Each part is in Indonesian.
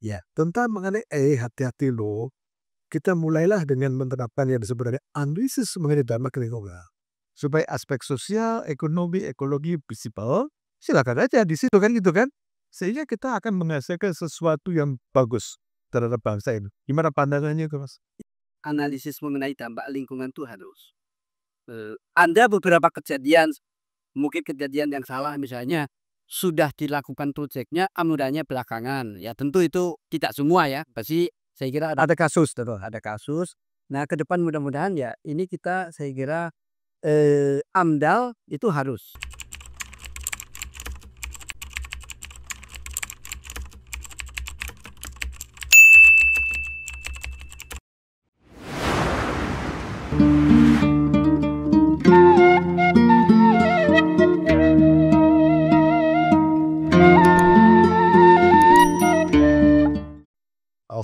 Ya, tentang mengenai hati-hati loh. Kita mulailah dengan menerapkan yang disebut dengan analisis mengenai dampak lingkungan. Supaya aspek sosial, ekonomi, ekologi, visible, silakan aja di situ kan gitu kan. Sehingga kita akan menghasilkan sesuatu yang bagus terhadap bangsa ini. Gimana pandangannya itu, Mas? Analisis mengenai dampak lingkungan itu harus. Ada beberapa kejadian, mungkin kejadian yang salah misalnya sudah dilakukan proyeknya, amunannya belakangan. Ya tentu itu tidak semua ya. Pasti saya kira ada kasus, betul, ada kasus. Nah ke depan mudah-mudahan ya ini kita saya kira AMDAL itu harus.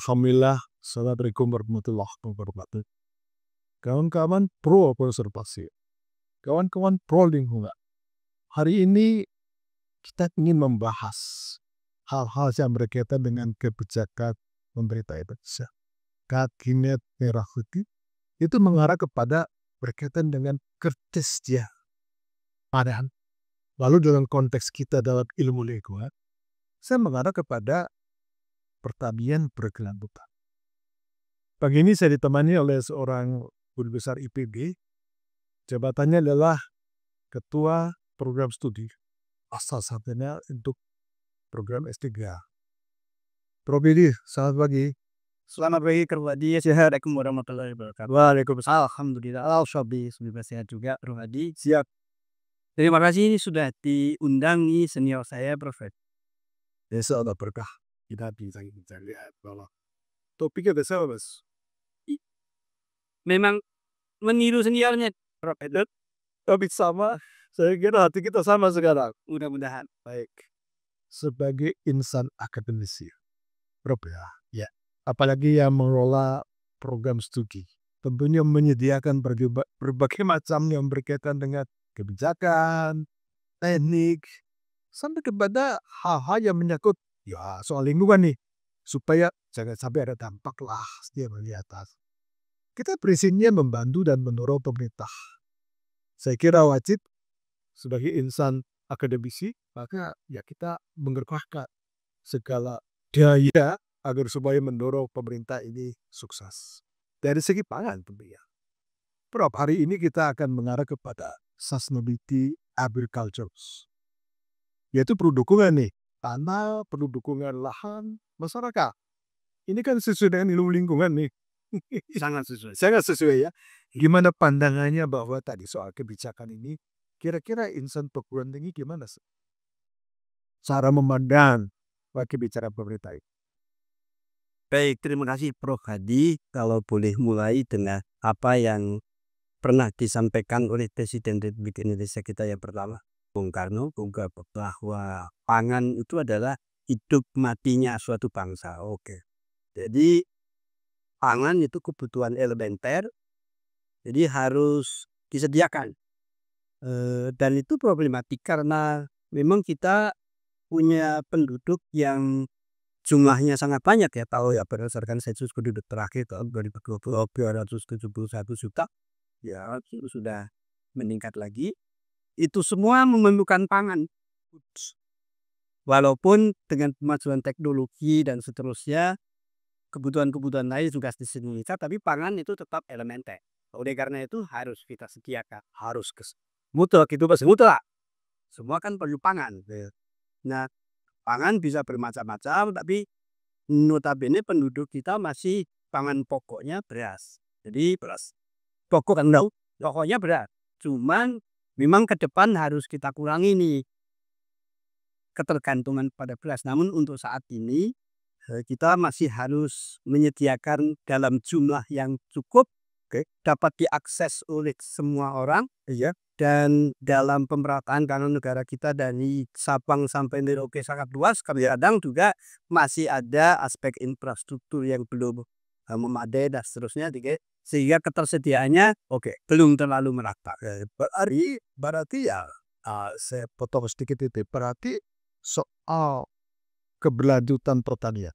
Alhamdulillah, assalamualaikum warahmatullahi wabarakatuh. Kawan-kawan pro konservasi, kawan-kawan pro lingkungan. Hari ini kita ingin membahas hal-hal yang berkaitan dengan kebijakan pemerintah Indonesia. Kabinet Merah Putih itu mengarah kepada berkaitan dengan kesejahteraan. Lalu dalam konteks kita dalam ilmu lingkungan, saya mengarah kepada pertanian berkelanjutan. Pagi ini saya ditemani oleh seorang guru besar IPB. Jabatannya adalah Ketua Program Studi. Asal satunya untuk program S3. Prof. Didi, selamat pagi. Selamat pagi Rohadi, assalamualaikum warahmatullahi wabarakatuh. Waalaikumsalam. Alhamdulillah, alhamdulillah sehat juga Rohadi. Siap. Terima kasih ini sudah diundang nih senior saya Prof. Insya Allah berkah. Kita bisa lihat bahwa topiknya besar, Mas. Memang meniru seniornya Prof. Topik sama, saya kira hati kita sama sekarang. Mudah-mudahan. Baik. Sebagai insan akademisi, Prof ya. Apalagi yang mengelola program studi, tentunya menyediakan berbagai macam yang berkaitan dengan kebijakan, teknik, sampai kepada hal-hal yang menyangkut ya soal lingkungan nih, supaya jangan sampai ada dampak lah setiap di atas. Kita prinsipnya membantu dan mendorong pemerintah. Saya kira wajib sebagai insan akademisi, maka ya kita mengerahkan segala daya agar supaya mendorong pemerintah ini sukses. Dari segi pangan tentunya. Prof, hari ini kita akan mengarah kepada sustainability agriculture. Yaitu perlu dukungan nih, tanah, perlu dukungan lahan, masyarakat. Ini kan sesuai dengan ilmu lingkungan nih. Sangat sesuai. Sangat sesuai ya. Gimana pandangannya bahwa tadi soal kebijakan ini, kira-kira insan perguruan tinggi gimana? Cara memandang kebijakan pemerintah itu. Baik, terima kasih Prof. Hadi. Kalau boleh mulai dengan apa yang pernah disampaikan oleh Presiden Republik Indonesia kita yang pertama, Bung Karno, bahwa pangan itu adalah hidup matinya suatu bangsa. Oke. Jadi pangan itu kebutuhan elementer, jadi harus disediakan. Dan itu problematik karena memang kita punya penduduk yang jumlahnya sangat banyak ya, tahu ya berdasarkan sensus penduduk terakhir tahun 2020 271 juta, ya itu sudah meningkat lagi. Itu semua memerlukan pangan. Walaupun dengan kemajuan teknologi dan seterusnya, kebutuhan-kebutuhan lain juga dipenuhi, tapi pangan itu tetap elementer. Oleh karena itu harus kita sediakan, harus mutlak itu pasti mutlak. Semua kan perlu pangan. Nah, pangan bisa bermacam-macam, tapi notabene penduduk kita masih pangan pokoknya beras. Jadi beras pokok kan pokoknya beras. Cuman memang ke depan harus kita kurangi nih ketergantungan pada beras. Namun untuk saat ini kita masih harus menyediakan dalam jumlah yang cukup, dapat diakses oleh semua orang, dan dalam pemerataan karena negara kita dari Sabang sampai Merauke sangat luas, kadang juga masih ada aspek infrastruktur yang belum memadai dan seterusnya, sehingga ketersediaannya belum terlalu merata. Berarti ya, saya potong sedikit itu, berarti soal keberlanjutan pertanian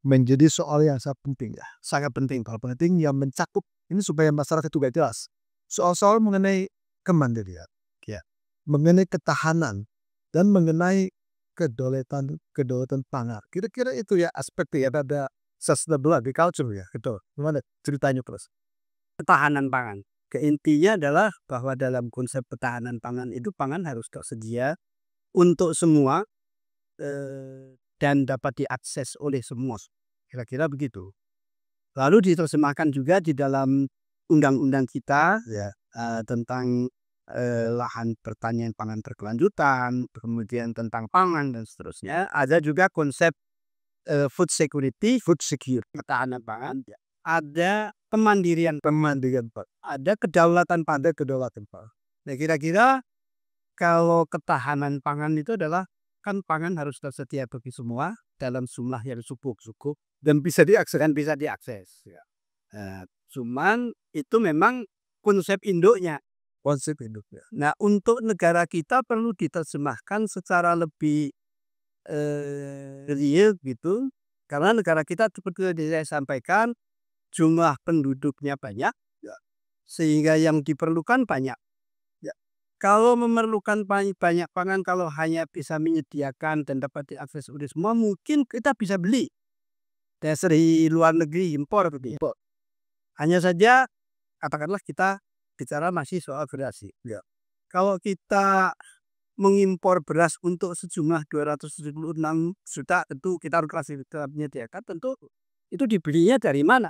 menjadi soal yang sangat penting ya, sangat penting, hal penting yang mencakup ini supaya masyarakat juga jelas. Soal-soal mengenai kemandirian, ya, mengenai ketahanan dan mengenai kedaulatan pangan. Kira-kira itu ya aspek ya ada sustainable agriculture ya, gitu. Gimana ceritanya terus? Ketahanan pangan. Intinya adalah bahwa dalam konsep ketahanan pangan itu pangan harus tersedia untuk semua dan dapat diakses oleh semua. Kira-kira begitu. Lalu diterjemahkan juga di dalam undang-undang kita ya tentang lahan pertanian pangan berkelanjutan, kemudian tentang pangan dan seterusnya. Ada juga konsep food security, ketahanan pangan. Ada kemandirian, ada kedaulatan pangan. Nah, kira-kira kalau ketahanan pangan itu adalah kan pangan harus tersedia bagi semua dalam jumlah yang cukup Dan bisa diakses. Ya. Cuman itu memang konsep induknya. Nah, untuk negara kita perlu diterjemahkan secara lebih real gitu, karena negara kita seperti yang saya sampaikan jumlah penduduknya banyak, ya, sehingga yang diperlukan banyak. Ya. Kalau memerlukan banyak pangan, kalau hanya bisa menyediakan dan dapat diakses oleh semua, mungkin kita bisa beli dari luar negeri, impor. Hanya saja katakanlah kita bicara masih soal beras. Ya. Kalau kita mengimpor beras untuk sejumlah 276 juta, tentu kita harus menyediakan, tentu itu dibelinya dari mana?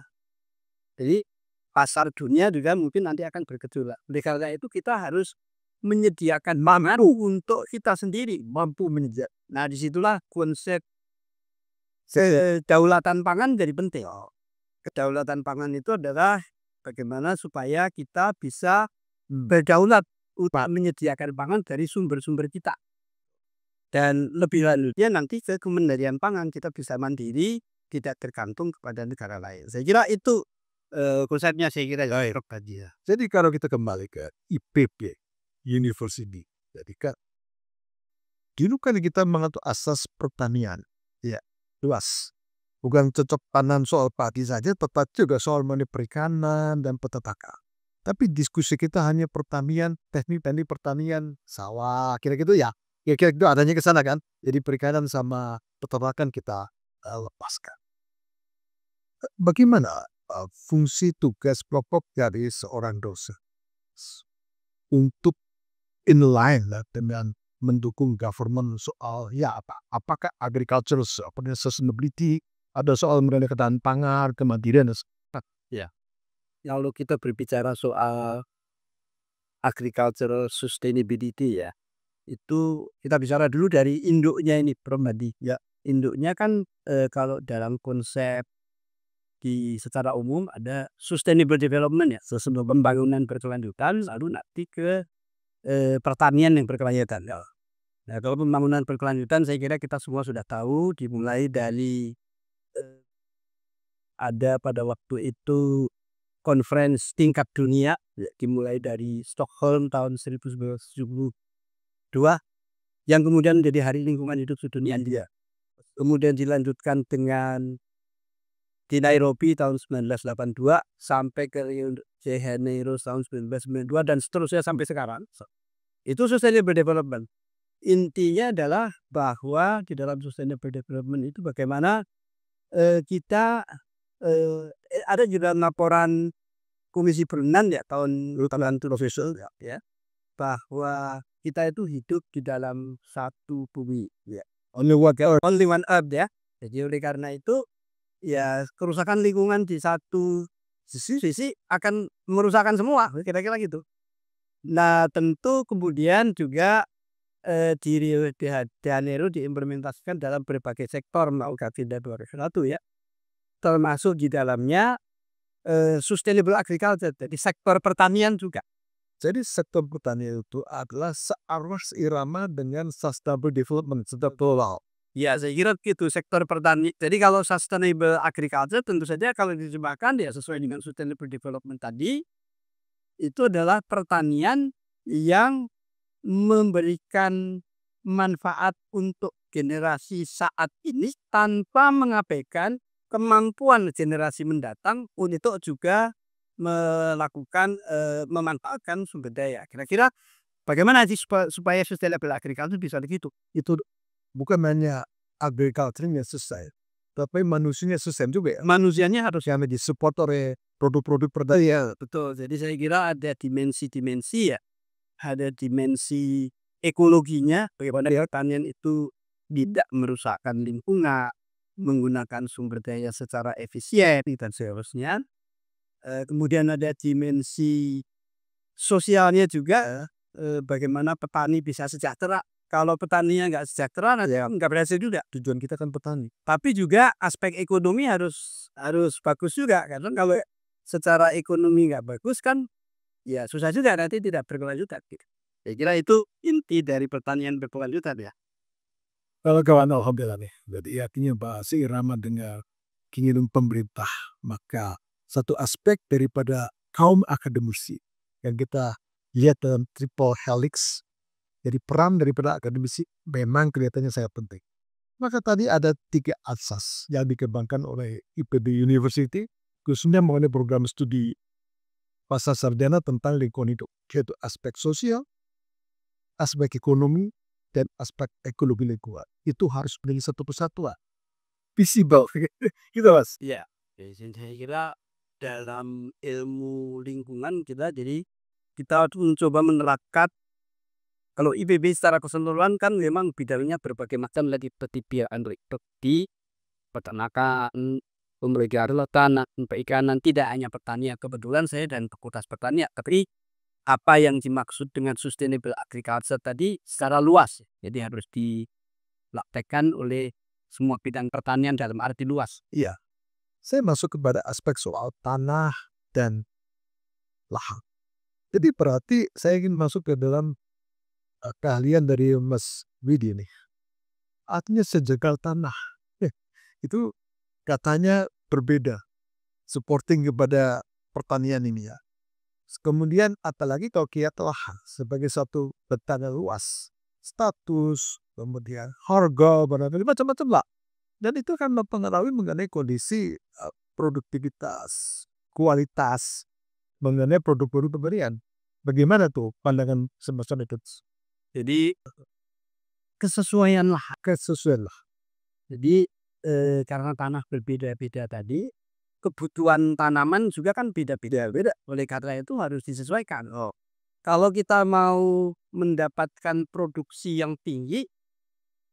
Jadi pasar dunia juga mungkin nanti akan bergejolak. Oleh karena itu kita harus menyediakan pangan untuk kita sendiri mampu menyediakan. Nah, disitulah konsep kedaulatan pangan jadi penting. Kedaulatan pangan itu adalah bagaimana supaya kita bisa berdaulat untuk menyediakan pangan dari sumber-sumber kita. Dan lebih lanjutnya nanti ke kemandirian pangan, kita bisa mandiri, tidak tergantung kepada negara lain. Saya kira itu konsepnya, saya kira tadi ya. Jadi kalau kita kembali ke IPB, University, jadi kan dulu kan kita mengatur asas pertanian, ya luas. Bukan cocok tanam soal padi saja, tetap juga soal mengenai perikanan dan peternakan. Tapi diskusi kita hanya pertanian, teknik pertanian, sawah, kira-kira ya. Kira-kira itu adanya ke sana kan. Jadi perikanan sama peternakan kita lepaskan. Bagaimana fungsi tugas pokok dari seorang dosen untuk inline dengan mendukung government soal ya apakah agriculture sustainability, ada soal mengenai ketahanan pangan, kemandirian. Ya. Kalau kita berbicara soal agricultural sustainability ya, itu kita bicara dulu dari induknya ini, Prof. Hadi. Ya, induknya kan kalau dalam konsep secara umum ada sustainable development ya, pembangunan berkelanjutan, lalu nanti ke pertanian yang berkelanjutan. Ya. Nah, kalau pembangunan berkelanjutan saya kira kita semua sudah tahu, dimulai dari ada pada waktu itu conference tingkat dunia, ya, dimulai dari Stockholm tahun 1972 yang kemudian menjadi Hari Lingkungan Hidup Sedunia. Kemudian dilanjutkan dengan di Nairobi tahun 1982 sampai ke Rio de Janeiro tahun 1992 dan seterusnya sampai sekarang. Itu sustainable development. Intinya adalah bahwa di dalam sustainable development itu bagaimana kita ada juga laporan Komisi Brennan ya tahun 2000 ya, bahwa kita itu hidup di dalam satu bumi ya. Only one earth ya. Jadi oleh karena itu ya kerusakan lingkungan di satu sisi akan merusakkan semua, kira-kira gitu. Nah, tentu kemudian juga di Rio de Janeiro diimplementasikan dalam berbagai sektor melakukan Agenda 2001 ya, termasuk di dalamnya sustainable agriculture, jadi sektor pertanian juga. Jadi sektor pertanian itu adalah searus irama dengan sustainable development, sustainable. Ya, saya kira gitu sektor pertanian. Jadi kalau sustainable agriculture tentu saja kalau diterjemahkan ya sesuai dengan sustainable development tadi, itu adalah pertanian yang memberikan manfaat untuk generasi saat ini tanpa mengabaikan kemampuan generasi mendatang untuk juga melakukan memanfaatkan sumber daya. Kira-kira bagaimana sih supaya sustainable agriculture bisa begitu? Itu bukan hanya agriculture-nya selesai, tapi manusianya sustain juga ya. Manusianya harus Yang disupport oleh produk-produk pertanian. betul. Jadi saya kira ada dimensi-dimensi ya. Ada dimensi ekologinya, bagaimana pertanian itu tidak merusakkan lingkungan, menggunakan sumber daya secara efisien dan seterusnya. Kemudian ada dimensi sosialnya juga, bagaimana petani bisa sejahtera. Kalau petaninya nggak sejahtera, nanti nggak berhasil juga. Tujuan kita kan petani. Tapi juga aspek ekonomi harus bagus juga, karena kalau secara ekonomi nggak bagus kan, ya susah juga nanti tidak berkelanjutan. Gitu. Saya kira itu inti dari pertanian berkelanjutan ya. Kalau kawan alhamdulillah nih, jadi artinya bahwa seirama dengan keinginan pemerintah, maka satu aspek daripada kaum akademisi yang kita lihat dalam triple helix, jadi peran daripada akademisi memang kelihatannya sangat penting. Maka tadi ada 3 asas yang dikembangkan oleh IPB University, khususnya mengenai program studi pasca sarjana tentang lingkungan hidup, yaitu aspek sosial, aspek ekonomi, dan aspek ekologi lingkungan. Itu harus menjadi satu kesatuan. Visible. Gitu Mas. Iya. Jadi saya kira dalam ilmu lingkungan kita mencoba menerapkan, kalau IPB secara keseluruhan kan memang bidangnya berbagai macam lagi, seperti di peternakan, pemeliharaan tanah, perikanan, tidak hanya pertanian. Kebetulan saya dan fakultas pertanian, tapi apa yang dimaksud dengan sustainable agriculture tadi secara luas. Jadi harus dipraktekkan oleh semua bidang pertanian dalam arti luas. Iya. Saya masuk kepada aspek soal tanah dan lahan. Jadi berarti saya ingin masuk ke dalam keahlian dari Mas Widi nih. Artinya sejegal tanah. Itu katanya berbeda. Supporting kepada pertanian ini ya. Kemudian apalagi kalau kita lahan sebagai satu tanah luas. Status, kemudian harga, barangkali macam-macam lah. Dan itu akan mempengaruhi mengenai kondisi produktivitas, kualitas, mengenai produk-produk pemberian. Bagaimana tuh pandangan semacam itu? Jadi kesesuaian lahan. Kesesuaian lah. Jadi karena tanah berbeda-beda tadi, kebutuhan tanaman juga kan beda-beda. Oleh karena itu harus disesuaikan. Kalau kita mau mendapatkan produksi yang tinggi,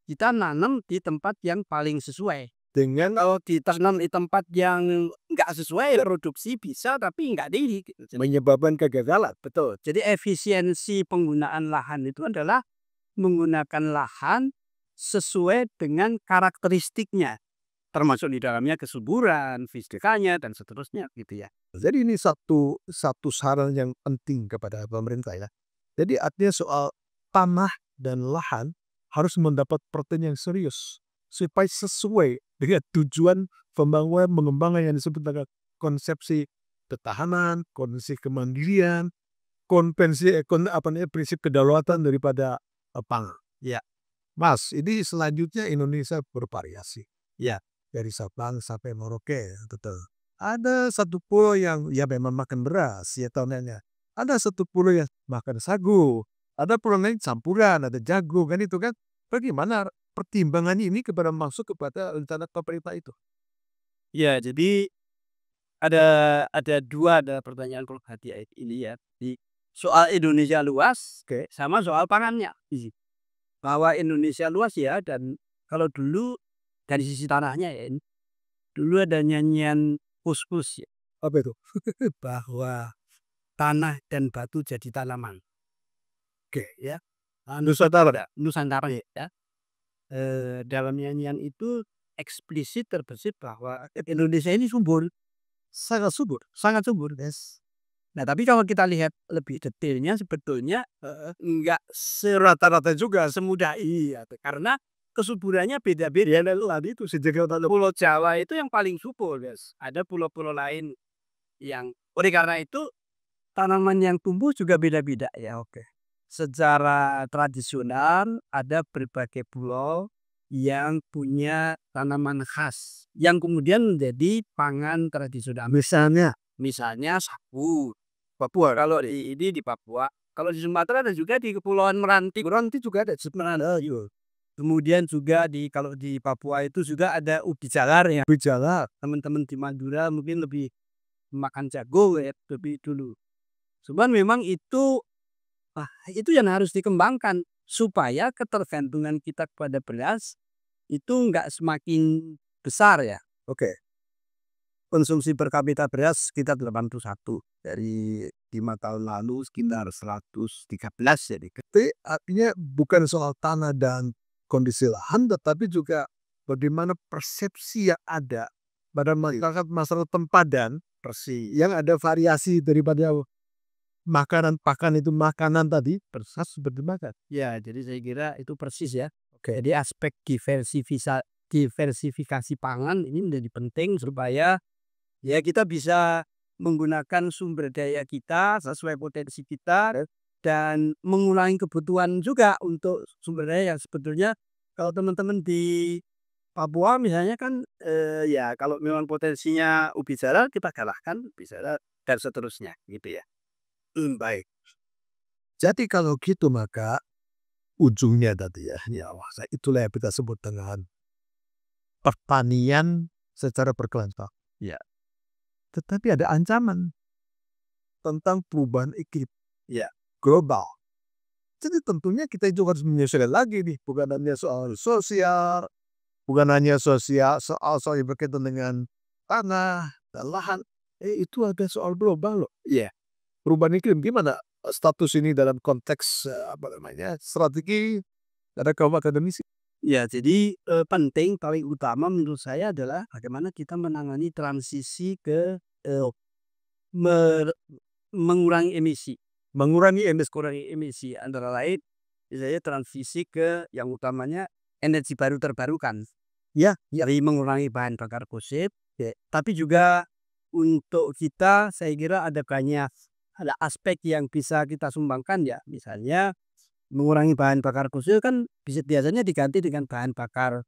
kita nanam di tempat yang paling sesuai. Dengan Kalau ditanam di tempat yang nggak sesuai, produksi bisa tapi nggak tinggi. menyebabkan kegagalan. Betul. Jadi efisiensi penggunaan lahan itu adalah menggunakan lahan sesuai dengan karakteristiknya, termasuk di dalamnya kesuburan, fisikanya dan seterusnya gitu ya. Jadi ini satu saran yang penting kepada pemerintah ya. Jadi artinya soal tanah dan lahan harus mendapat perhatian yang serius supaya sesuai dengan tujuan pembangunan mengembangkan yang disebut dengan konsepsi ketahanan, konsepsi kemandirian, prinsip kedaulatan daripada pangan. Ya. Mas, ini selanjutnya Indonesia bervariasi. Ya. Dari Sabang sampai Merauke, betul. Ada satu pulau yang ya memang makan beras ya tahunannya. Ada satu pulau yang makan sagu. Ada pulau lain campuran, ada jagung kan itu kan. Bagaimana pertimbangan ini kepada masuk kepada rencana pemerintah itu? Ya, jadi ada pertanyaan perhatian ini ya. Di soal Indonesia luas, sama soal pangannya. Bahwa Indonesia luas ya, dan kalau dulu dari sisi tanahnya ya, dulu ada nyanyian Kus-Kus ya, Apa itu? bahwa tanah dan batu jadi tanaman. Ya. Nusantara ya. Dalam nyanyian itu eksplisit terbesit bahwa Indonesia ini subur, Sangat subur. sangat subur. Yes. Nah, tapi kalau kita lihat lebih detailnya sebetulnya enggak serata-rata juga semudah iya, karena kesuburannya beda-beda. Tadi itu Pulau Jawa itu yang paling subur, guys. Ada pulau-pulau lain yang, oleh karena itu tanaman yang tumbuh juga beda-beda ya. Secara tradisional ada berbagai pulau yang punya tanaman khas yang kemudian menjadi pangan tradisional. Misalnya sagu. Papua. Kalau di Papua, kalau di Sumatera ada juga di Kepulauan Meranti. Meranti juga ada. Iya. Kemudian juga kalau di Papua itu juga ada ubi jalar ya. Ubi jalar. Teman-teman di Madura mungkin lebih makan jago ya lebih dulu. Cuman memang itu yang harus dikembangkan supaya ketergantungan kita kepada beras itu nggak semakin besar ya. Oke. Konsumsi per kapita beras sekitar 81 dari 5 tahun lalu sekitar 113 jadi. Itu artinya bukan soal tanah dan kondisi lahan, tetapi juga bagaimana persepsi yang ada pada masyarakat tempadan yang ada variasi daripada makanan pakan itu makanan tadi persis seperti makan. Ya, jadi saya kira itu persis ya. Oke. Jadi aspek diversifikasi pangan ini menjadi penting supaya ya kita bisa menggunakan sumber daya kita sesuai potensi kita dan mengurangi kebutuhan juga untuk sumber daya yang sebetulnya kalau teman-teman di Papua misalnya kan ya kalau memang potensinya ubi jalar kita galakkan ubi jalar dan seterusnya gitu ya. Baik. Jadi kalau gitu maka ujungnya tadi ya itulah yang kita sebut dengan pertanian secara berkelanjutan. Ya. Tetapi ada ancaman tentang perubahan iklim Ya. global. Jadi tentunya kita juga harus menyesuaikan lagi nih, bukan hanya soal sosial, bukan hanya soal yang berkaitan dengan tanah dan lahan. Itu ada soal global loh. Iya. Perubahan iklim gimana status ini dalam konteks strategi ada kaum akademisi. Ya, jadi penting paling utama menurut saya adalah bagaimana kita menangani transisi ke mengurangi emisi. Mengurangi emisi antara lain misalnya transisi ke yang utamanya energi baru terbarukan. Ya. Jadi mengurangi bahan bakar fosil. Ya. Tapi juga untuk kita saya kira ada aspek yang bisa kita sumbangkan ya. Misalnya mengurangi bahan bakar fosil kan biasanya diganti dengan bahan bakar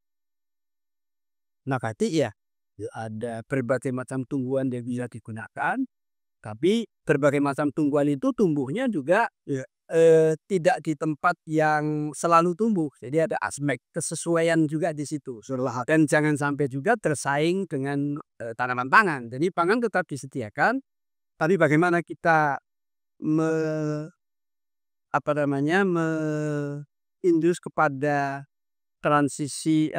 nabati ya. Ada berbagai macam tumbuhan yang bisa digunakan. Tapi berbagai macam tumbuhan itu tumbuhnya juga tidak di tempat yang selalu tumbuh. Jadi ada aspek kesesuaian juga di situ. Dan jangan sampai juga tersaing dengan tanaman pangan. Jadi pangan tetap disediakan. Tapi bagaimana kita indus kepada transisi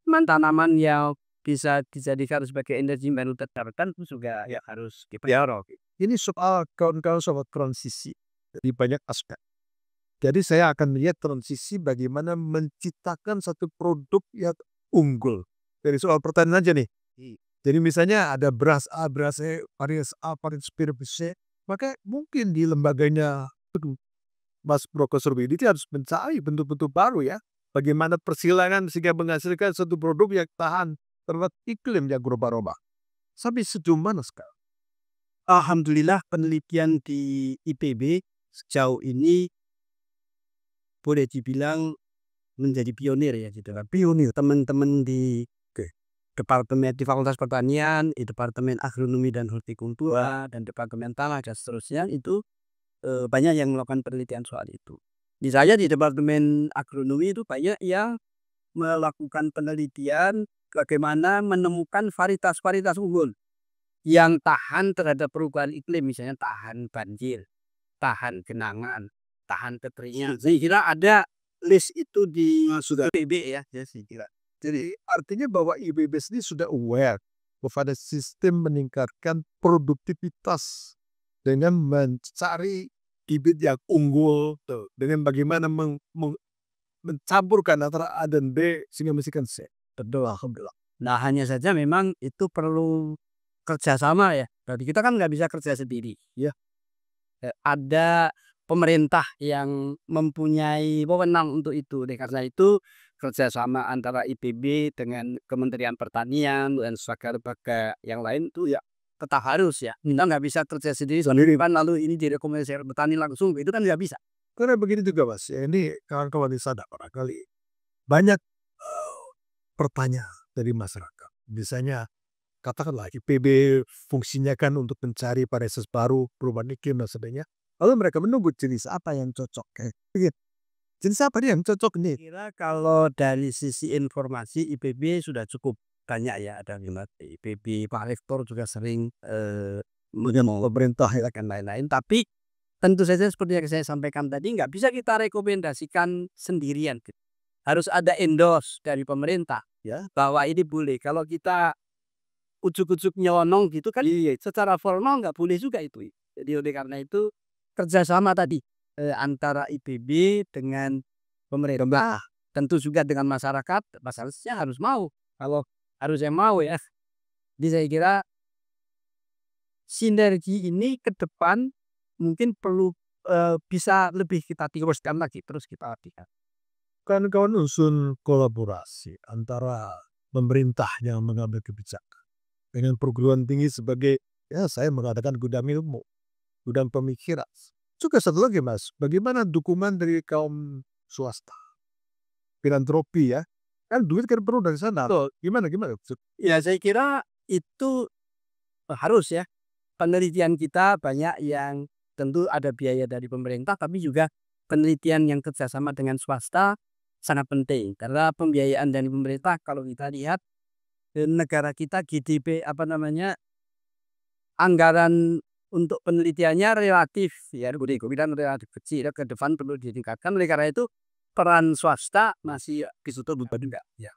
tanaman yang bisa dijadikan sebagai energi baru terbarukan itu juga ya harus dipelihara. Ini soal kawan-kawan soal transisi dari banyak aspek. Jadi saya akan melihat transisi bagaimana menciptakan satu produk yang unggul. Dari soal pertanian aja nih. Jadi misalnya ada beras A, beras E, varietas A, varietas B, maka mungkin di lembaganya Mas Profesor Widhi harus mencari bentuk-bentuk baru ya. Bagaimana persilangan sehingga menghasilkan satu produk yang tahan terhadap iklim yang berubah-ubah. Sampai sejauh mana sekarang? Alhamdulillah penelitian di IPB sejauh ini boleh dibilang menjadi pionir ya gitu kan. Pionir. Teman-teman di Departemen di Fakultas Pertanian, di Departemen Agronomi dan Hortikultura dan Departemen Tanah dan seterusnya itu banyak yang melakukan penelitian soal itu. Misalnya di Departemen Agronomi itu banyak yang melakukan penelitian bagaimana menemukan varietas-varietas unggul yang tahan terhadap perubahan iklim, misalnya tahan banjir, tahan genangan, tahan kekeringan. Saya kira ada list itu di IPB ya, saya kira. Jadi artinya bahwa IPB sendiri sudah aware kepada sistem meningkatkan produktivitas dengan mencari bibit yang unggul, dengan bagaimana mencampurkan antara A dan B sehingga menghasilkan C. Betul, alhamdulillah. Nah hanya saja memang itu perlu kerjasama ya. Berarti kita kan nggak bisa kerja sendiri. Ya. Ada pemerintah yang mempunyai wewenang untuk itu. Karena itu kerjasama antara IPB dengan Kementerian Pertanian dan lembaga yang lain itu ya tetap harus ya. Kita nggak bisa kerja sendiri kan lalu ini direkomendasikan petani langsung itu kan nggak bisa. Karena begini juga Mas, ya ini kawan-kawan di sana barangkali banyak pertanyaan dari masyarakat. Misalnya, katakanlah IPB fungsinya kan untuk mencari varietas baru, perubahan iklim dan sebagainya. Lalu mereka menunggu jenis apa yang cocok. Jenis apa nih yang cocok nih? Kira kalau dari sisi informasi IPB sudah cukup banyak ya, ada IPB, Pak Rektor juga sering mengenal pemerintah ya dan lain-lain. Tapi tentu saja seperti yang saya sampaikan tadi, nggak bisa kita rekomendasikan sendirian. Harus ada endorse dari pemerintah ya bahwa ini boleh. Kalau kita ujuk-ujuk nyelonong gitu kan, secara formal nggak boleh juga itu. Jadi oleh karena itu kerjasama tadi antara IPB dengan pemerintah, tentu juga dengan masyarakat, masyarakatnya harus mau. Kalau harusnya mau ya. Jadi saya kira sinergi ini ke depan mungkin perlu bisa lebih kita tingkatkan lagi, terus kita latihkan. Kawan-kawan unsur kolaborasi antara pemerintah yang mengambil kebijakan dengan perguruan tinggi sebagai, ya saya mengatakan gudang ilmu, gudang pemikiran. Juga satu lagi Mas, bagaimana dukungan dari kaum swasta, filantropi ya, kan duit kan perlu dari sana. Betul. Gimana? Ya saya kira itu harus ya. Penelitian kita banyak yang tentu ada biaya dari pemerintah, tapi juga penelitian yang kerjasama dengan swasta sangat penting. Karena pembiayaan dari pemerintah kalau kita lihat negara kita GDP anggaran untuk penelitiannya relatif ya, kemudian relatif kecil, ke depan perlu ditingkatkan. Oleh karena itu peran swasta masih ditutup juga ya.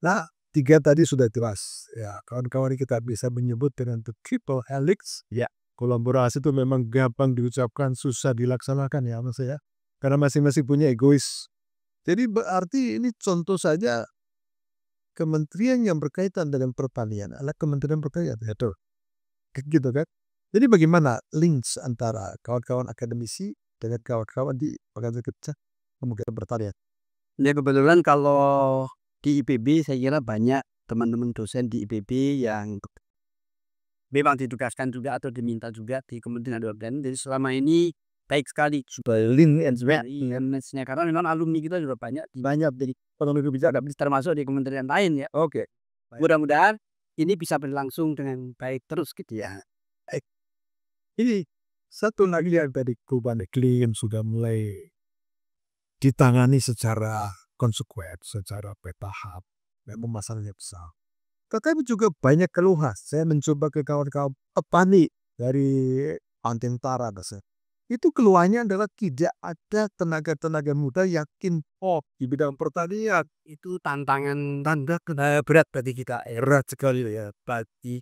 Nah, 3 tadi sudah jelas. Ya, kawan-kawan kita bisa menyebut dengan the triple helix. Ya, kolaborasi itu memang gampang diucapkan, susah dilaksanakan ya Mas ya. Karena masing-masing punya egois. Jadi berarti ini contoh saja kementerian yang berkaitan dengan pertanian adalah kementerian pertanian. Ya, tuh. Gitu kan. Jadi bagaimana links antara kawan-kawan akademisi dengan kawan-kawan di pengambil kebijakan kementerian pertanian? Ya kebetulan kalau di IPB saya kira banyak teman-teman dosen di IPB yang memang ditugaskan juga atau diminta juga di Kementerian Pertanian. Jadi selama ini baik sekali karena memang alumni kita juga banyak dari pengambil kebijakan termasuk di kementerian lain ya. Oke. Mudah-mudahan ini bisa berlangsung dengan baik terus gitu ya. Ini satu lagi yang tadi perubahan iklim sudah mulai ditangani secara konsekuen, secara bertahap. Memang masalahnya besar. Tetapi juga banyak keluhan. Saya mencoba ke kawan-kawan petani dari Antintara. Itu keluhannya adalah tidak ada tenaga-tenaga muda yang involved di bidang pertanian. Itu tantangan berat bagi kita, berat sekali ya bagi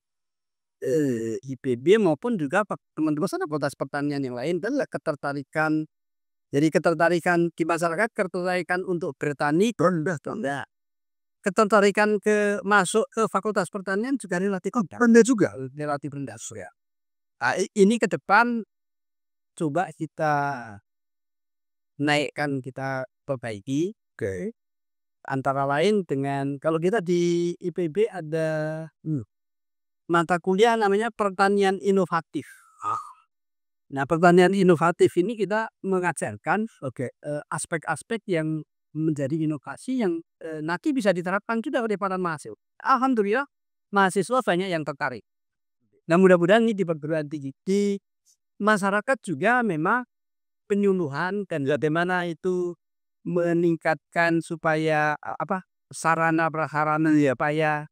IPB maupun juga teman-teman fakultas pertanian yang lain adalah ketertarikan. Jadi ketertarikan di masyarakat, ketertarikan untuk bertani rendah. Ketertarikan masuk ke fakultas pertanian juga relatif rendah juga. Relatif rendah ya. Nah, ini ke depan coba kita naikkan, kita perbaiki. Oke. Antara lain dengan kalau kita di IPB ada mata kuliah namanya pertanian inovatif. Nah, pertanian inovatif ini kita mengajarkan aspek-aspek yang menjadi inovasi yang nanti bisa diterapkan juga oleh para mahasiswa. Alhamdulillah mahasiswa banyak yang tertarik. Nah, mudah-mudahan ini di perguruan tinggi, di masyarakat juga memang penyuluhan dan bagaimana itu meningkatkan supaya sarana prasarana ya supaya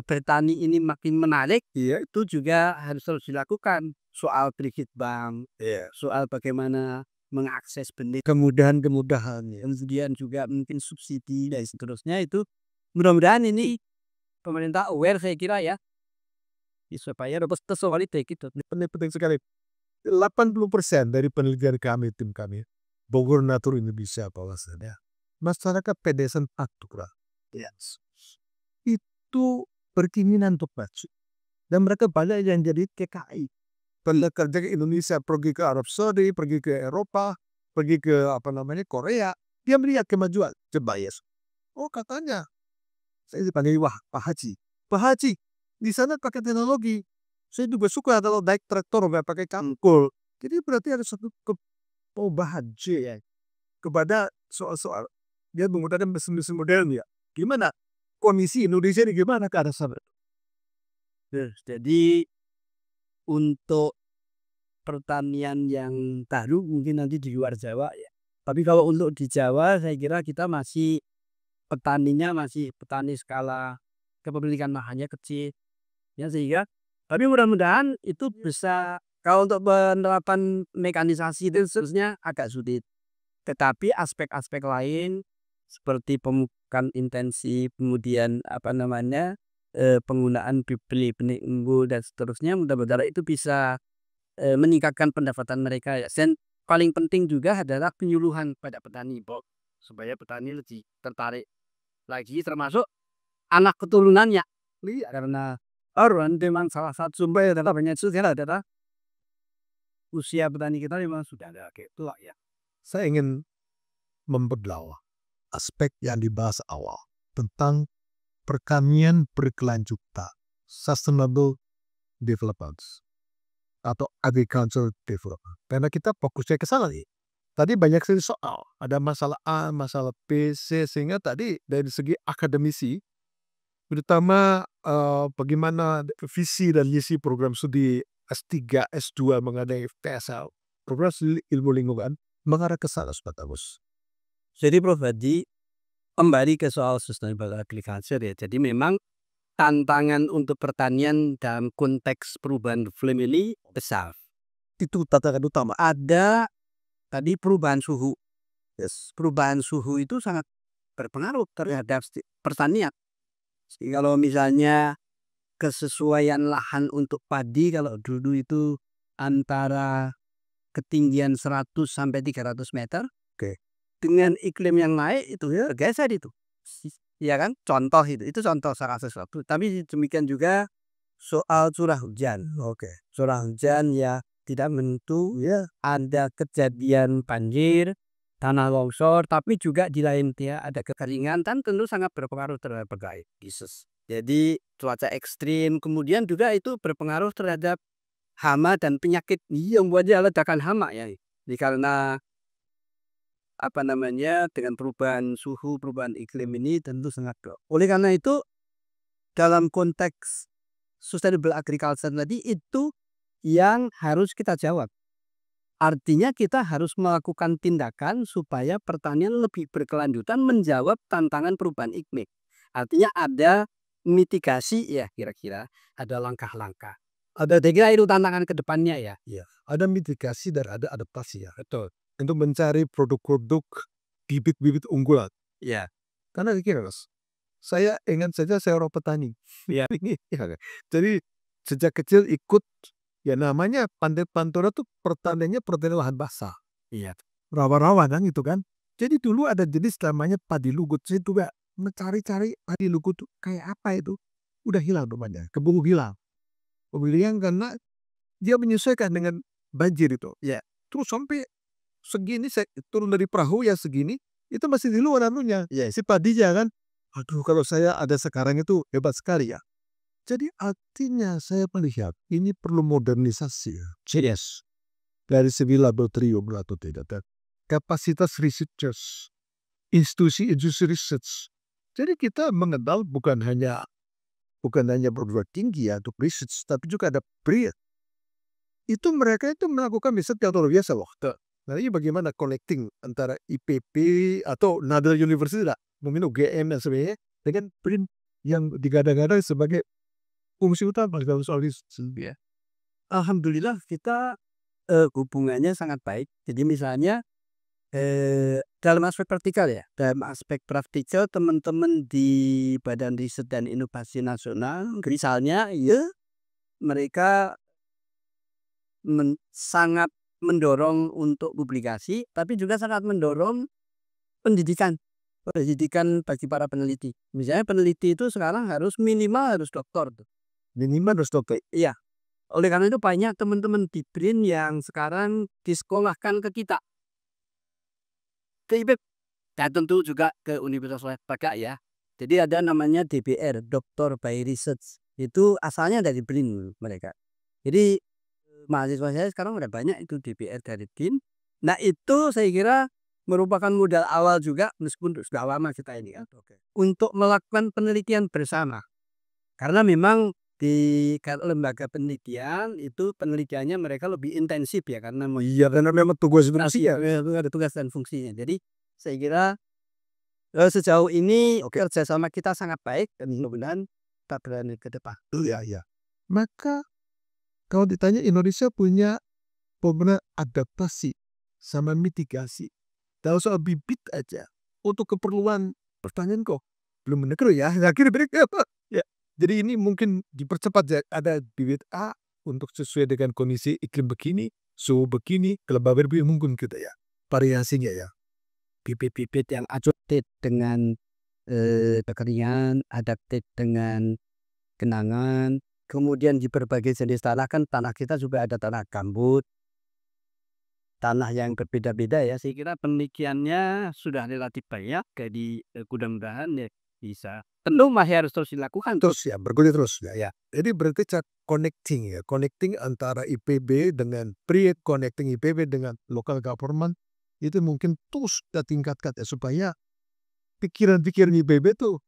bertani ini makin menarik, itu juga harus terus dilakukan. Soal kredit bank, soal bagaimana mengakses benih, kemudahan-kemudahan, kemudian juga mungkin subsidi dan seterusnya. Itu mudah-mudahan ini pemerintah aware saya kira ya, supaya dapat kualitas gitu. Penting sekali. 80% dari penelitian kami, tim kami, Bogor Natur Indonesia bahwasannya masyarakat pedesaan Pantura itu berkeinginan untuk maju, dan mereka banyak yang jadi TKI. Kerja ke Indonesia, pergi ke Arab Saudi, pergi ke Eropa, pergi ke Korea, dia melihat kemajuan. Coba oh katanya, saya dipanggil Pak Haji, di sana pakai teknologi. Saya juga suka kalau naik traktor nggak pakai cangkul. Jadi berarti ada satu perubahan kepada soal-soal dia menggunakan mesin-mesin modern ya. Gimana kondisi Indonesia ini gimana ke arah sana? Jadi untuk pertanian yang baru mungkin nanti di luar Jawa ya. Tapi kalau untuk di Jawa saya kira kita masih petaninya masih petani skala kepemilikan lahannya kecil. Ya sehingga tapi mudah-mudahan itu bisa kalau untuk penerapan mekanisasi itu seharusnya agak sulit. Tetapi aspek-aspek lain seperti pemupukan intensif, kemudian penggunaan bibit benih unggul dan seterusnya mudah-mudahan itu bisa meningkatkan pendapatan mereka ya. Dan paling penting juga adalah penyuluhan pada petani supaya petani lebih tertarik lagi termasuk anak keturunannya. Karena orang memang salah satu sumber adalah banyak adalah usia petani kita memang sudah ada tua ya. Saya ingin memperdalam aspek yang dibahas awal tentang pertanian berkelanjutan, sustainable development atau agriculture development. Karena kita fokusnya ke sana nih. Tadi banyak sekali soal, ada masalah A, masalah B, C, sehingga tadi dari segi akademisi, terutama bagaimana visi dan misi program studi S3, S2 mengenai TSL, program studi ilmu lingkungan, mengarah ke sana, Sobat Agus. Jadi Prof Hadi, kembali ke soal sustainable agriculture ya. Jadi memang tantangan untuk pertanian dalam konteks perubahan iklim ini besar. Itu tantangan utama. Ada tadi perubahan suhu. Perubahan suhu itu sangat berpengaruh terhadap pertanian. Jadi kalau misalnya kesesuaian lahan untuk padi kalau dulu itu antara ketinggian 100 sampai 300 meter. Oke. Dengan iklim yang naik itu ya geser itu. Ya kan? Contoh itu contoh salah sesuatu. Tapi demikian juga soal curah hujan. Oke. Curah hujan ya tidak menentu ya. Ada kejadian banjir, tanah longsor, tapi juga di lain pihak ada kekeringan dan tentu sangat berpengaruh terhadap berbagai bisnis. Jadi cuaca ekstrim kemudian juga itu berpengaruh terhadap hama dan penyakit yang buatnya ledakan hama ya. Jadi karena dengan perubahan suhu, perubahan iklim ini tentu sangat drop. Oleh karena itu dalam konteks sustainable agriculture tadi itu yang harus kita jawab. Artinya kita harus melakukan tindakan supaya pertanian lebih berkelanjutan menjawab tantangan perubahan iklim. Artinya ada mitigasi ya kira-kira, ada langkah-langkah. Ada kira itu tantangan ke depannya ya. Ya, ada mitigasi dan ada adaptasi ya. Betul. Untuk mencari produk-produk bibit-bibit unggulan. Ya. Karena kira Mas, saya ingat saja saya orang petani. Ya. Jadi sejak kecil ikut ya namanya Pantai Pantura tuh pertaniannya pertanian lahan basah. Iya. Rawa-rawa kan itu kan. Jadi dulu ada jenis namanya padi lugut. Saya juga mencari-cari padi lugut tuh kayak apa itu. Udah hilang namanya, keburu hilang. Pemilihan karena dia menyesuaikan dengan banjir itu. Ya. Terus sampai segini saya turun dari perahu ya segini itu masih di luar anunya si padinya kan. Aduh kalau saya ada sekarang itu hebat sekali ya. Jadi artinya saya melihat ini perlu modernisasi ya. Yes. Dari segi laboratorium atau tidak dan kapasitas researchers, institusi research. Jadi kita mengenal bukan hanya perguruan tinggi ya untuk research tapi juga ada BRIA. Itu mereka itu melakukan riset yang luar biasa loh. Nah ini bagaimana connecting antara IPB atau Nadal University lah, mungkin UGM dan sebagainya dengan BRIN yang digadang-gadang sebagai fungsi utama dalam soal riset ya. Alhamdulillah kita hubungannya sangat baik. Jadi misalnya dalam aspek praktikal ya, dalam aspek praktikal teman-teman di Badan Riset dan Inovasi Nasional misalnya ya mereka sangat mendorong untuk publikasi, tapi juga sangat mendorong pendidikan bagi para peneliti. Misalnya peneliti itu sekarang minimal harus doktor. Minimal harus dokter. Iya. Oleh karena itu banyak teman-teman di BRIN yang sekarang disekolahkan ke kita. Ke IPB. Dan tentu juga ke Universitas Erlangga ya. Jadi ada namanya DBR, Doctor by Research. Itu asalnya dari BRIN mereka. Jadi mahasiswa saya sekarang udah banyak itu DBR dari BRIN. Nah itu saya kira merupakan modal awal juga meskipun sudah lama kita ini kan, untuk melakukan penelitian bersama. Karena memang di lembaga penelitian itu penelitiannya mereka lebih intensif ya karena Iya, karena memang tugas fungsi ya. ada tugas dan fungsinya. Jadi saya kira sejauh ini kerjasama kita sangat baik dan mudah-mudahan kita berlanjut ke depan. Iya, iya. Maka kalau ditanya Indonesia punya program adaptasi sama mitigasi. Tahu soal bibit aja untuk keperluan pertanian kok belum benar ya. Akhirnya mereka apa? Ya. Jadi ini mungkin dipercepat ya. Ada bibit A untuk sesuai dengan kondisi iklim begini, suhu begini, kelembaban begini mungkin kita ya. Variasinya ya. Bibit-bibit yang adapted dengan kekeringan, adapted dengan genangan, kemudian di berbagai jenis tanah kan tanah kita juga ada tanah gambut, tanah yang berbeda-beda ya. Saya kira penelitiannya sudah relatif banyak, jadi mudah-mudahan ya bisa. Tentu masih harus terus dilakukan. Terus ya, bergulir terus ya. Ya. Jadi berarti connecting ya, connecting antara IPB dengan connecting IPB dengan local government itu mungkin terus kita tingkatkan ya supaya pikiran-pikiran IPB tuh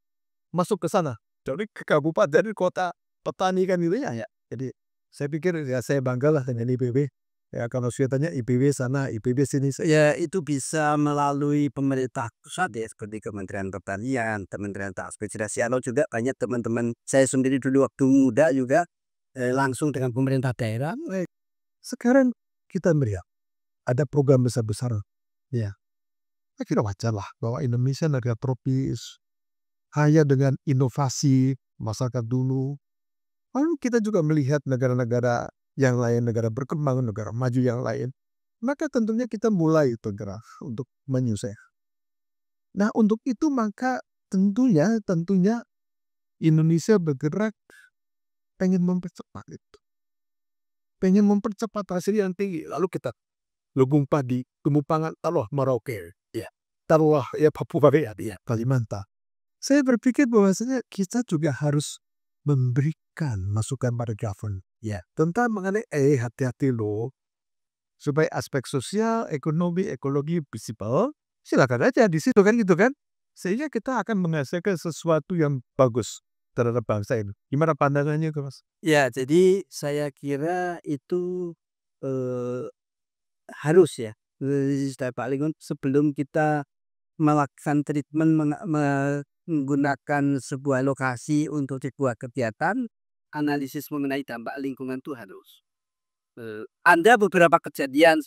masuk ke sana. Jadi ke kabupaten, kota, petani kan gitu ya. Jadi saya pikir ya saya banggalah dengan IPB. Ya kalau saya tanya IPB sana, IPB sini. Ya itu bisa melalui pemerintah pusat ya seperti Kementerian Pertanian, Kementerian Transmigrasi, atau juga banyak teman-teman saya sendiri dulu waktu muda juga langsung dengan pemerintah daerah. Sekarang kita melihat ada program besar-besaran. Ya, saya kira wajar lah bahwa Indonesia negara tropis, kaya dengan inovasi masyarakat dulu. Lalu kita juga melihat negara-negara yang lain, negara berkembang, negara maju yang lain. Maka tentunya kita mulai bergerak untuk menyusun. Nah untuk itu maka tentunya Indonesia bergerak pengen mempercepat itu. Pengen mempercepat hasil yang tinggi. Lalu kita lumbung padi, tumbuh pangan, taruh Merauke, ya, taruh ya Papua ya, Kalimantan. Saya berpikir bahwasanya kita juga harus memberikan masukan pada government ya tentang mengenai hati-hati loh supaya aspek sosial, ekonomi, ekologi visible. Silakan aja di situ kan gitu kan. Sehingga kita akan menghasilkan sesuatu yang bagus terhadap bangsa ini. Gimana pandangannya ke Mas? Ya, jadi saya kira itu harus ya Pak Lingkungan sebelum kita melakukan treatment menggunakan sebuah lokasi untuk sebuah kegiatan, analisis mengenai dampak lingkungan itu harus. Ada beberapa kejadian,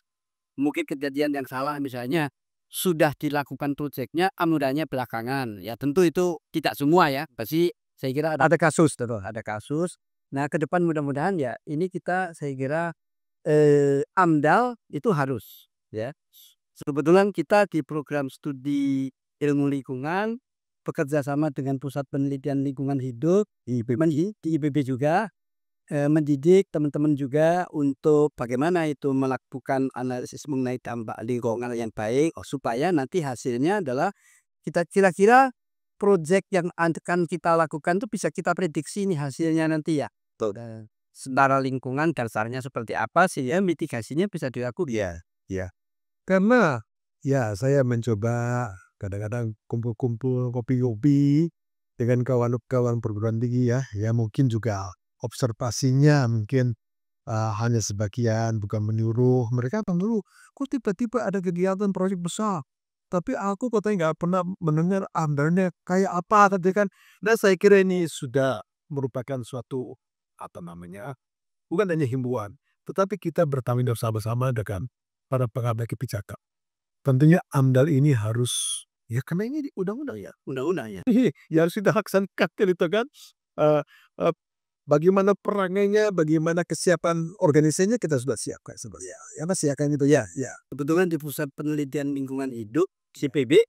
mungkin kejadian yang salah misalnya sudah dilakukan proyeknya, amudannya belakangan. Ya tentu itu tidak semua ya, pasti saya kira ada kasus, ada kasus. Nah ke depan mudah-mudahan ya ini kita saya kira AMDAL itu harus ya. Kebetulan kita di program studi ilmu lingkungan bekerja sama dengan Pusat Penelitian Lingkungan Hidup di IPB juga mendidik teman-teman juga untuk bagaimana itu melakukan analisis mengenai dampak lingkungan yang baik supaya nanti hasilnya adalah kita kira-kira proyek yang akan kita lakukan itu bisa kita prediksi nih hasilnya nanti ya. Secara lingkungan dasarnya seperti apa sehingga mitigasinya bisa dilakukan. Iya, iya. Karena ya saya mencoba kadang-kadang kumpul-kumpul kopi-kopi dengan kawan-kawan perguruan tinggi ya. Ya mungkin juga observasinya mungkin hanya sebagian, bukan menyuruh. Mereka dulu kok tiba-tiba ada kegiatan proyek besar. Tapi aku katanya nggak pernah mendengar AMDAL-nya kayak apa tadi kan. Nah saya kira ini sudah merupakan suatu bukan hanya himbauan, tetapi kita bertanggung jawab sama-sama dengan para pengambil kebijakan. Tentunya AMDAL ini harus ya karena ini undang-undang ya. Undang-undang ya. Ya harus dilaksanakan itu kan. Bagaimana perangainya, bagaimana kesiapan organisasinya kita sudah siapkan sebenarnya. Ya Mas ya kan itu ya. Kebetulan di Pusat Penelitian Lingkungan Hidup CPB,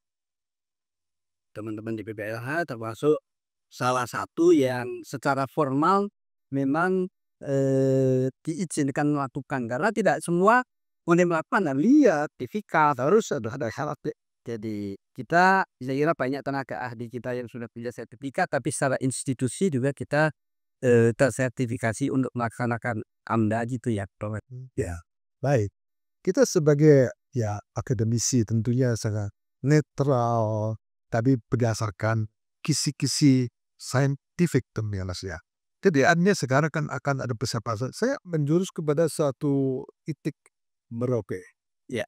teman-teman di PPLH termasuk salah satu yang secara formal memang diizinkan melakukan karena tidak semua boleh melakukan sertifikat harus ada syarat. Jadi kita saya kira banyak tenaga ahli kita yang sudah punya sertifikat tapi secara institusi juga kita tersertifikasi untuk melaksanakan AMDA gitu ya. Ya baik. Kita sebagai ya akademisi tentunya sangat netral, tapi berdasarkan kisi-kisi scientific ya. Jadi artinya sekarang kan akan ada persiapan. Saya menjurus kepada satu titik Merauke. Ya,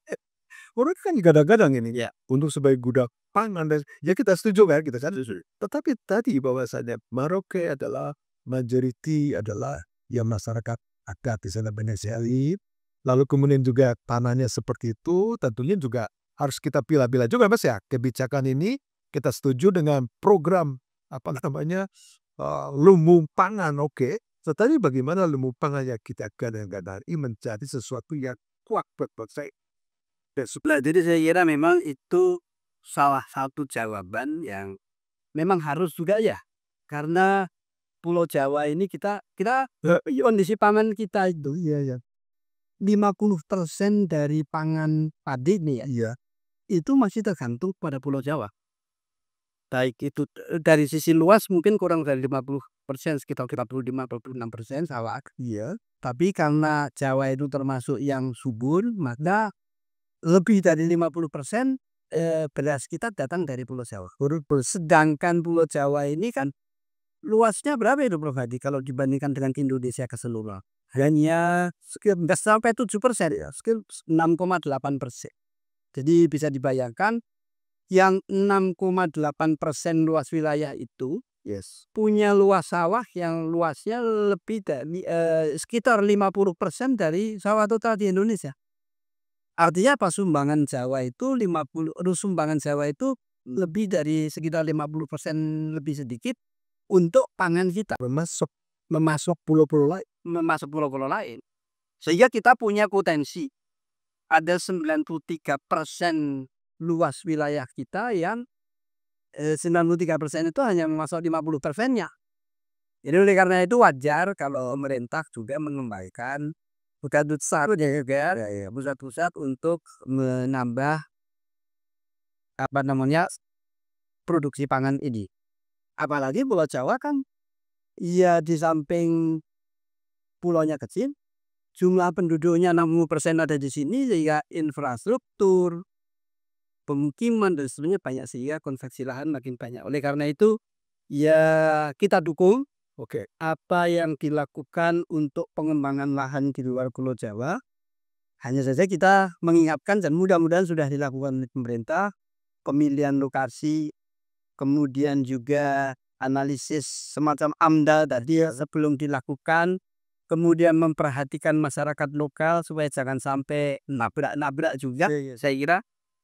Orang kan kadang-kadang ini ya, untuk sebagai gudang pangan dan ya kita setuju kan, kita kan setuju. Tetapi tadi bahwasannya Merauke adalah majority adalah ya masyarakat adat di sana banyak sekali. Lalu kemudian juga tanahnya seperti itu, tentunya juga harus kita pilah-pilah juga Mas ya. Kebijakan ini kita setuju dengan program apa namanya lumbung pangan, oke. Tetapi bagaimana lumbung pangan yang kita kadang-kadang ini menjadi sesuatu yang kuat buat bangsa dan nah, jadi saya kira memang itu salah satu jawaban yang memang harus juga ya, karena Pulau Jawa ini kondisi pangan kita itu iya ya. 50% dari pangan padi nih ya, Iya. itu masih tergantung pada Pulau Jawa. Baik itu dari sisi luas mungkin kurang dari 50%, sekitar 35-36% sawah. Iya. Tapi karena Jawa itu termasuk yang subur, maka lebih dari 50% beras kita datang dari Pulau Jawa. Sedangkan Pulau Jawa ini kan luasnya berapa itu Prof Hadi kalau dibandingkan dengan Indonesia keseluruhan? Hanya sekitar nggak sampai 7% ya, sekitar 6,8%. Jadi bisa dibayangkan yang 6,8% luas wilayah itu Yes. punya luas sawah yang luasnya lebih dari sekitar 50% dari sawah total di Indonesia. Artinya apa? Sumbangan Jawa itu lebih dari sekitar 50% lebih sedikit untuk pangan kita. Memasok pulau-pulau lain. Memasuk pulau-pulau lain. Sehingga kita punya potensi. Ada 93% luas wilayah kita yang 93% itu hanya memasok 50%-nya. Jadi oleh karena itu wajar kalau pemerintah juga mengembangkan pusat-pusat untuk menambah produksi pangan ini. Apalagi Pulau Jawa kan ya di samping pulaunya kecil, jumlah penduduknya 60% ada di sini, sehingga infrastruktur, pemukiman dan seterusnya banyak, sehingga konveksi lahan makin banyak. Oleh karena itu ya kita dukung Oke. apa yang dilakukan untuk pengembangan lahan di luar Pulau Jawa. Hanya saja kita mengingatkan dan mudah-mudahan sudah dilakukan oleh pemerintah, pemilihan lokasi, kemudian juga analisis semacam AMDAL tadi sebelum dilakukan, kemudian memperhatikan masyarakat lokal supaya jangan sampai nabrak-nabrak juga. Iya. Saya kira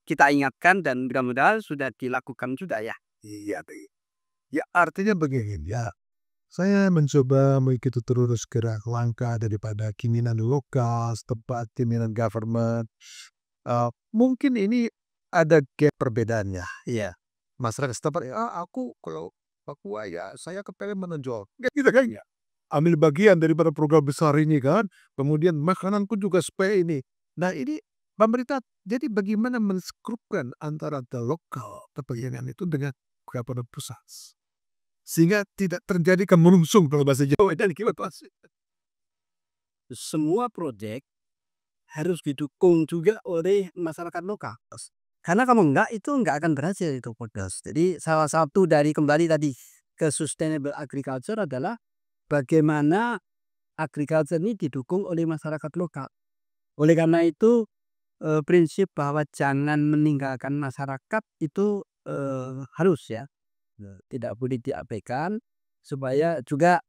kita ingatkan dan mudah-mudahan sudah dilakukan juga ya. Iya. Ya artinya begini ya. Saya mencoba mengikuti terus gerak langkah daripada keinginan lokal, setempat keinginan government. Mungkin ini ada gap perbedaannya. Iya. Masyarakat setempat, aku kalau Papua ya saya kepengen menonjol. Kayak gitu kan ya. Ambil bagian daripada program besar ini kan. Kemudian makananku juga supaya ini. Nah ini pemerintah jadi bagaimana menskrupkan antara the lokal kepentingan itu dengan government pusat. Sehingga tidak terjadi kemerungsung kalau bahasa Jawa dan kibatasi. Semua proyek harus didukung juga oleh masyarakat lokal. Karena kalau enggak, itu enggak akan berhasil itu podcast. Jadi salah satu dari kembali tadi ke sustainable agriculture adalah bagaimana agriculture ini didukung oleh masyarakat lokal. Oleh karena itu prinsip bahwa jangan meninggalkan masyarakat itu harus ya, tidak boleh diabaikan, supaya juga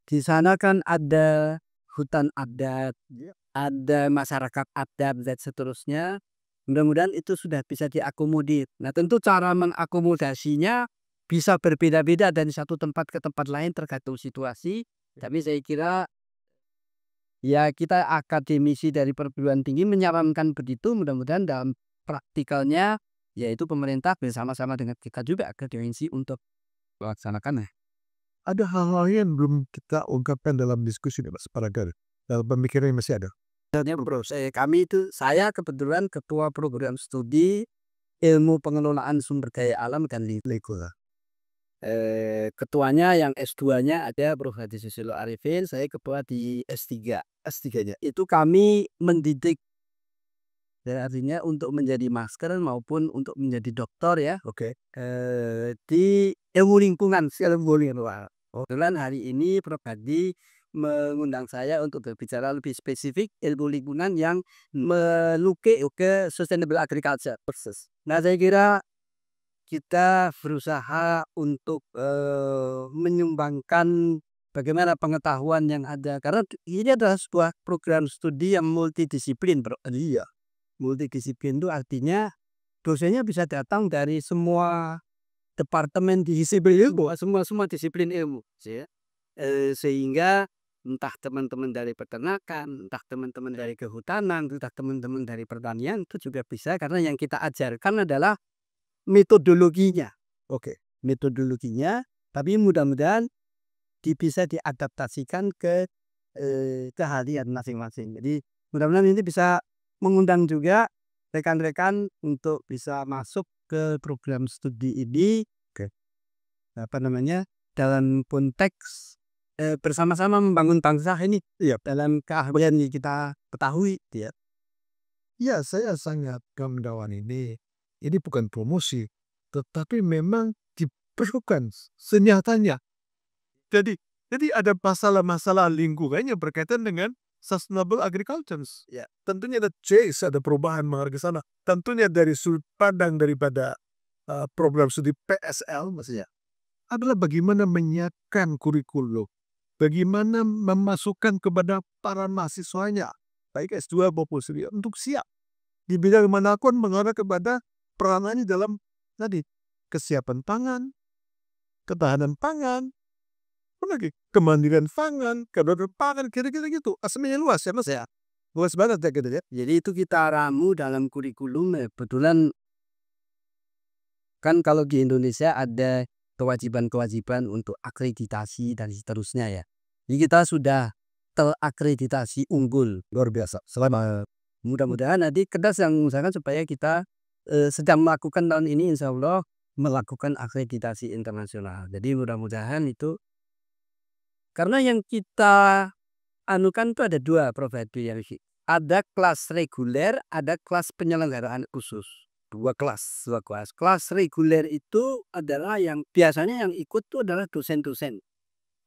di sana kan ada hutan adat, ada masyarakat adat dan seterusnya. Mudah-mudahan itu sudah bisa diakomodir. Nah tentu cara mengakomodasinya bisa berbeda-beda dari satu tempat ke tempat lain tergantung situasi. Tapi saya kira ya kita akademisi dari perguruan tinggi menyarankan begitu. Mudah-mudahan dalam praktikalnya yaitu pemerintah bersama-sama dengan kita juga akademisi untuk melaksanakannya. Ada hal-hal yang belum kita ungkapkan dalam diskusi nih Mas Paragar. Dalam pemikiran yang masih ada. Sebenarnya bro, saya kebetulan ketua program studi ilmu pengelolaan sumber daya alam dan lingkungan. Ketuanya yang S2-nya ada Prof. Hadi Susilo Arifin, saya ketua di S3. S3-nya itu kami mendidik Dan artinya untuk menjadi master maupun untuk menjadi doktor ya, Oke. di ilmu lingkungan, ilmu lingkungan. Kebetulan hari ini Prof. Hadi mengundang saya untuk berbicara lebih spesifik ilmu lingkungan yang melukik ke sustainable agriculture. Nah, saya kira kita berusaha untuk menyumbangkan bagaimana pengetahuan yang ada, karena ini adalah sebuah program studi yang multidisiplin, Bro. Iya. Multidisiplin itu artinya dosennya bisa datang dari semua departemen disiplin ilmu, semua disiplin ilmu, ya. Sehingga entah teman-teman dari peternakan, entah teman-teman dari kehutanan, entah teman-teman dari pertanian itu juga bisa, karena yang kita ajarkan adalah metodologinya. Oke. Metodologinya, tapi mudah-mudahan bisa diadaptasikan ke keahlian masing-masing. Jadi mudah-mudahan ini bisa mengundang juga rekan-rekan untuk bisa masuk ke program studi ini, Oke. dalam konteks bersama-sama membangun bangsa ini. Iya. Dalam keahlian yang kita ketahui, ya. Ya, saya sangat kawan ini. Ini bukan promosi, tetapi memang diperlukan senyatanya. Jadi ada masalah-masalah lingkungan yang berkaitan dengan sustainable agriculture. Ya. Tentunya ada change, ada perubahan mengarah ke sana. Tentunya dari sudut pandang daripada program studi PSL maksudnya adalah bagaimana menyiapkan kurikulum, bagaimana memasukkan kepada para mahasiswanya, baik S2 maupun S3, untuk siap di bidang manapun mengarah kepada peranannya dalam tadi kesiapan pangan, ketahanan pangan, apalagi kemandirian pangan, kedaulatan pangan, kira-kira gitu. Aslinya luas ya Mas ya. Luas banget ya gitu ya. Jadi itu kita ramu dalam kurikulum. Kebetulan kan kalau di Indonesia ada kewajiban-kewajiban untuk akreditasi dan seterusnya ya. Jadi kita sudah terakreditasi unggul. Luar biasa. Selama Mudah-mudahan nanti Kedas yang mengusahakan supaya kita sedang melakukan tahun ini, insya Allah melakukan akreditasi internasional. Jadi mudah-mudahan itu, karena yang kita anukan itu ada dua, Prof. Hadi. Ada kelas reguler, ada kelas penyelenggaraan khusus. Dua kelas. Kelas reguler itu adalah yang biasanya yang ikut itu adalah dosen-dosen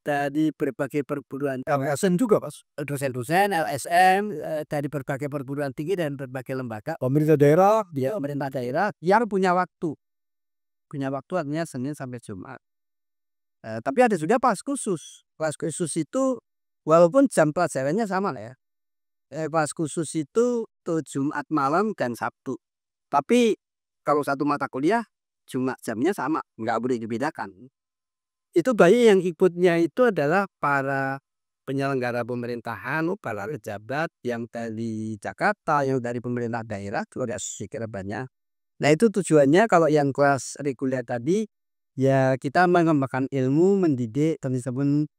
dari berbagai perguruan, LSM juga Mas. dosen-dosen LSM dari berbagai perguruan tinggi dan berbagai lembaga. Pemerintah daerah, Dia pemerintah daerah yang punya waktu artinya Senin sampai Jumat. Tapi ada juga kelas khusus. Kelas khusus itu walaupun jam pelajarannya sama lah ya. Kelas khusus itu tuh Jumat malam dan Sabtu. Tapi kalau satu mata kuliah cuma jamnya sama, nggak boleh dibedakan. Itu banyak yang ikutnya itu adalah para penyelenggara pemerintahan, para pejabat yang dari Jakarta, yang dari pemerintah daerah, itu ada sedikit banyak. Nah itu tujuannya kalau yang kelas reguler tadi, ya kita mengembangkan ilmu, mendidik teman-teman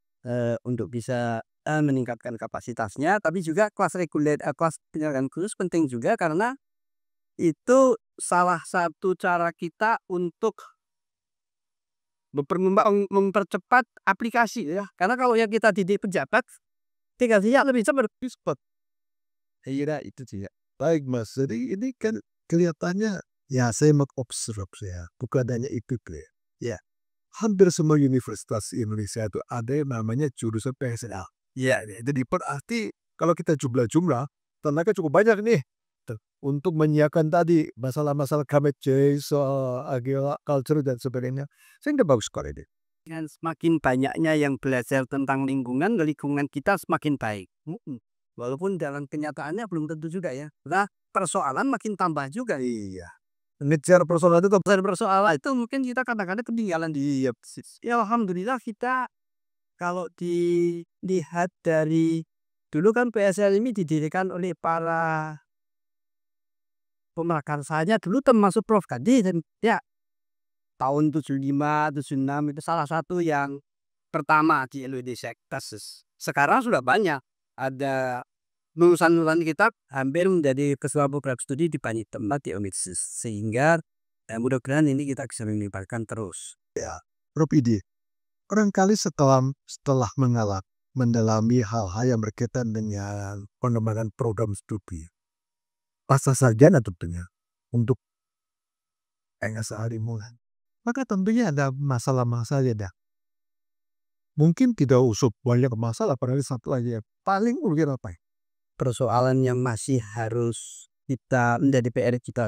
untuk bisa meningkatkan kapasitasnya. Tapi juga kelas reguler, kelas penyelenggaraan khusus penting juga, karena itu salah satu cara kita untuk mempercepat aplikasi ya. Karena kalau yang kita didik pejabat, aplikasinya lebih cepat. iya itu sih ya. Baik Mas, jadi ini kan kelihatannya ya saya mengobservasi ya, bukan hanya itu ya. Ya, hampir semua universitas Indonesia itu ada yang namanya jurusan PSL. Ya, jadi berarti kalau kita jumlah tenaga cukup banyak nih untuk menyiapkan tadi masalah-masalah climate change, soal agriculture dan sebagainya. Sehingga bagus sekali deh. Dengan semakin banyaknya yang belajar tentang lingkungan kita semakin baik. Walaupun dalam kenyataannya belum tentu juga ya. Nah, persoalan makin tambah juga. Iya. Ngejar persoalan itu mungkin kita kadang-kadang ketinggalan di ya. Alhamdulillah kita kalau dilihat dari dulu kan PSL ini didirikan oleh para pemrakarsanya dulu, termasuk Prof. Hadi, dan ya tahun 75, 76 itu salah satu yang pertama di Indonesia. Sekarang sudah banyak ada lulusan kita hampir menjadi ketua program studi di banyak tempat di universitas, sehingga mudah-mudahan ini kita bisa menyebarkan terus. Ya, Prof. Idi, barangkali setelah mendalami hal-hal yang berkaitan dengan pengembangan program studi, rasa sarjana tentunya untuk sehari-hari. Maka tentunya ada masalah-masalah ya. Mungkin tidak usut banyak masalah, apalagi satu lagi yang paling urgen apa ya? Persoalan yang masih harus kita menjadi PR kita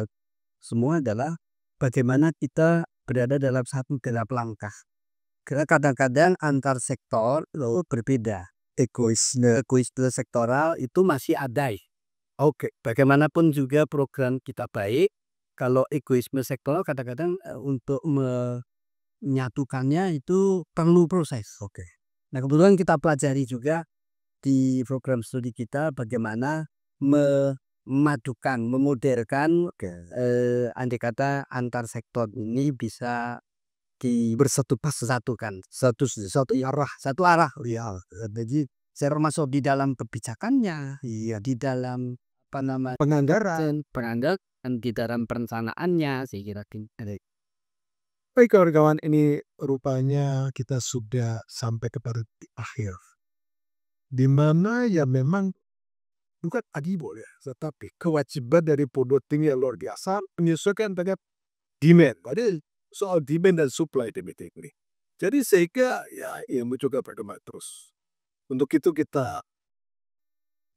semua adalah bagaimana kita berada dalam satu gelap langkah. Karena kadang-kadang antar sektor itu berbeda. Egoisme sektoral itu masih ada. Oke, Bagaimanapun juga program kita baik, kalau egoisme sektoral kadang-kadang untuk menyatukannya itu perlu proses. oke. Nah, kebetulan kita pelajari juga di program studi kita bagaimana memadukan, memodelkan Oke. andai kata antar sektor ini bisa satukan Satu arah. satu arah. Ya, jadi Termasuk di dalam kebijakannya, iya, di dalam apa namanya penganggaran. dan di dalam perencanaannya, saya kira Baik kawan-kawan, ini rupanya kita sudah sampai kepada di akhir. Di mana ya memang bukan adibol ya, tetapi kewajiban dari Podoting yang luar biasa menyesuaikan dengan demand. Padahal soal demand dan supply ini. Jadi sehingga ya ilmu juga berkembang terus. Untuk itu kita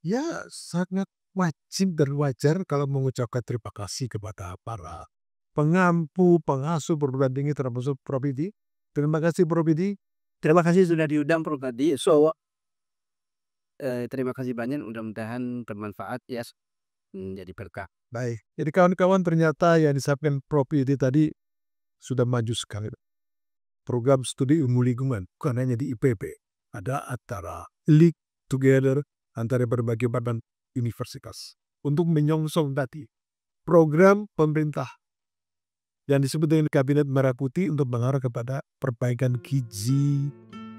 ya sangat wajib dan wajar kalau mengucapkan terima kasih kepada para pengampu, pengasuh perguruan tinggi termasuk Prof. Idi. Terima kasih Prof. Idi. terima kasih sudah diundang Prof. Tadi. Terima kasih banyak, mudah-mudahan bermanfaat ya, menjadi berkah. Baik, jadi kawan-kawan ternyata yang disampaikan Prof. Idi tadi sudah maju sekali. Program studi ilmu lingkungan, bukan hanya di IPB. Ada antara league together antara berbagai badan universitas untuk menyongsong tadi program pemerintah yang disebut dengan Kabinet Merah Putih untuk mengarah kepada perbaikan gizi,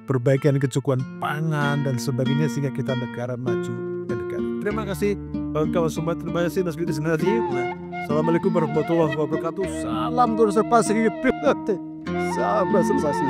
perbaikan kecukupan pangan dan sebagainya sehingga kita negara maju dan negara. Terima kasih kawan-kawan semua, terima kasih atas video ini. Assalamualaikum warahmatullahi wabarakatuh. Salam konservasi. Salam konservasi.